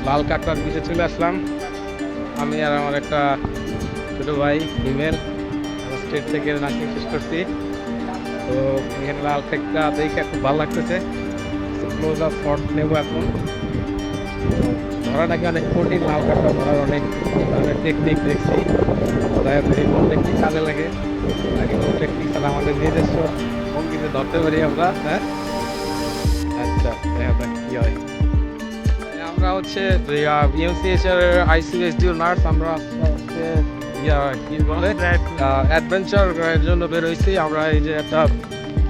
লাল কাঁকড়ার বিচে চলে আসলাম। আমি আর আমার একটা ছোটো ভাই হিমেল স্টেট থেকে নাচতে শেষ করছি। তো এখানে লাল কাঁকড়া দেখে খুব ভালো লাগতেছে। ক্লোজ আপ শট নেবো এখন। ধরা নাকি অনেক কঠিন, লাল কাঁকড়া ধরার অনেক ধরনের টেকনিক দেখছি। কোন টেকনিক কাজে লাগে নাকি কোন টেকনিক ছাড়া আমাদের নিজস্ব ভঙ্গিতে ধরতে পারি আমরা। হ্যাঁ, আচ্ছা দেখা যাক কি হয়। আমরা হচ্ছে বিএমসিএইচ এর আইসিএসডিও নার্স। আমরা হচ্ছে কি বলে অ্যাডভেঞ্চার এর জন্য বের হয়েছি। আমরা এই যে একটা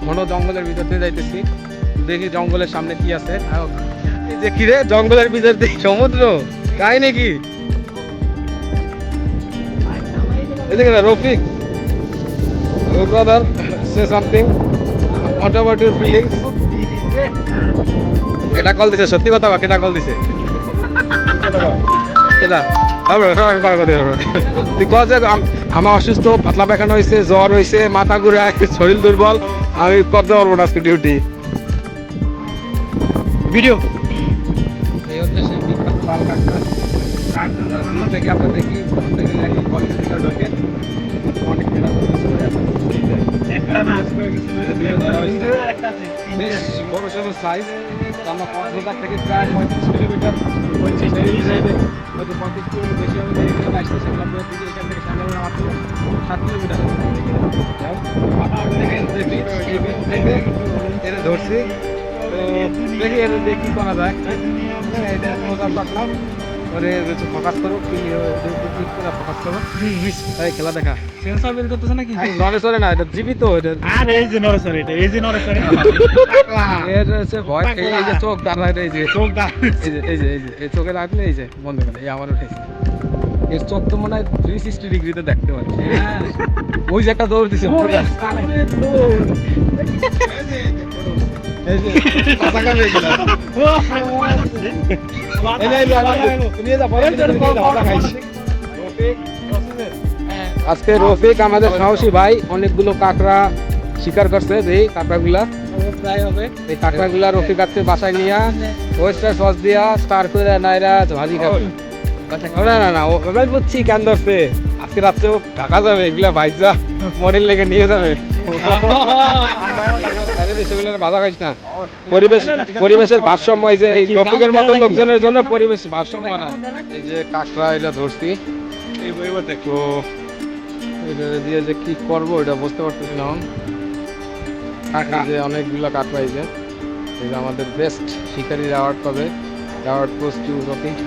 ঘন জঙ্গলের ভিতর দিয়ে যাইতেছি। দেখি জঙ্গলের সামনে কি আছে। এই যে কি রে, জঙ্গলের ভিতর দিয়ে সমুদ্র, তাই নাকি? এদিকে না Rafiq, oh brother, say something, what about your feelings? কেটা কল দিছে? সত্যি কথা, কেটা কল দিছে? আমার অসুস্থ, পাতলা পায়খানা হয়েছে, জ্বর হয়েছে, মাথা ঘুরে, শরীর দুর্বল, আমি করতে পারবো না আজকে ডিউটি। ভিডিও এই হচ্ছে সেই বিখ্যাত লাল কাঁকড়া। থেকে আমরা দেখি অনেক বেশ বড় সড়ো সাইজ। আমরা কক্সবাজার থেকে প্রায় 35 কিলোমিটার, 35 কিলোমিটার বেশি হবে। এখানে আসতে সেখান থেকে সামনে মাত্র 7 কিলোমিটার এনে ধরছি। তো দেখি এর দেখি করা যায়। এটা পাঠলাম ওরে ফোকাস করো, ফোকাস করো। খেলা দেখা সেন্সর বের করতেছে নাকি? নড়ে চড়ে না, এটা জীবিত। এটা আর এই যে নড়ে চড়ে, এটা এই যে নড়ে চড়ে, এটা হচ্ছে ভয়। এই যে চোখ দাঁড়া, এই যে চোখ দাঁড়া, এই যে এই চোখে রাখলে এই যে বন্ধ করে, এই আমার উঠেছে। এর চোখ তো মনে হয় 360 ডিগ্রিতে দেখতে পাচ্ছি। ওই যে একটা দৌড় দিছে, আজকে রফিক আমাদের সাহসী ভাই অনেকগুলো কাঁকড়া শিকার করছে। এই কাঁকড়াগুলা এই কাঁকড়াগুলা রফিক আজকে বাসায় নিয়ে ওয়েস্টার সস দিয়া স্টার করে নাইরা ভাজি খাবে। না না না, ওই বুঝছি কেন ধরছে। আজকে রাত্রে ঢাকা যাবে, এগুলা ভাইজা মরির লেগে নিয়ে যাবে। বাধা খাইস না। পরিবেশের ভারসাম্য, এই যে এই রফিকের মতো লোকজনের জন্য পরিবেশ ভারসাম্য না। এই যে কাঁকড়া এটা ধরছি, তো এটা দিয়ে যে কি করবো এটা বুঝতে পারতেছি না। যে অনেকগুলো কাঁকড়া, এই যে আমাদের বেস্ট শিকারির অ্যাওয়ার্ড পাবে। Award goes to Rafiq.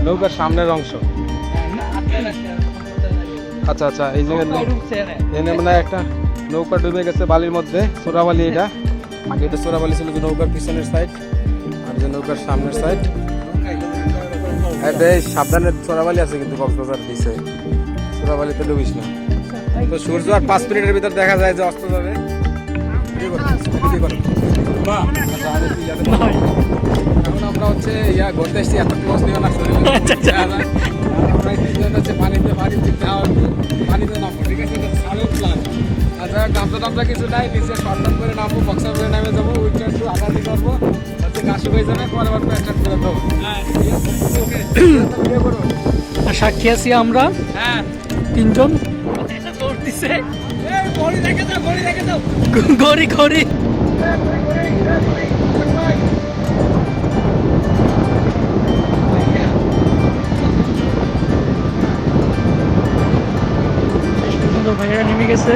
নৌকার সামনের অংশ। আচ্ছা আচ্ছা, এই জায়গায় মানে একটা নৌকা ডুবে গেছে বালির মধ্যে, সোরাবালি। এটা আগে এটা সোরাবালি ছিল, নৌকার পিছনের সাইড আর যে নৌকার সামনের সাইড। সাবধানে, সোরাবালি আছে কিন্তু কক্সবাজার দিছে, সোরাবালিতে ডুবিস না। তো সূর্য আর 5 মিনিটের ভিতর দেখা যায় যে অস্ত যাবে। এখন আমরা হচ্ছে ঘুরতে এসেছি, এত ক্লোজ নিও না শরীরে। হচ্ছে পানিতে নামবো, ঠিক আছে? নামটা কিছু নাই, নিচে সন্ধান করে নামবো, বক্সার করে নামে যাবো, উইটার একটু আগাদি করবো, হচ্ছে গাছ হয়ে যাবে, পরে আবার প্যান্টার করে দেবো। আর সাক্ষী আছি আমরা, হ্যাঁ 3 জন। গড়ি গড়ি ভাইয়া নেমে গেছে।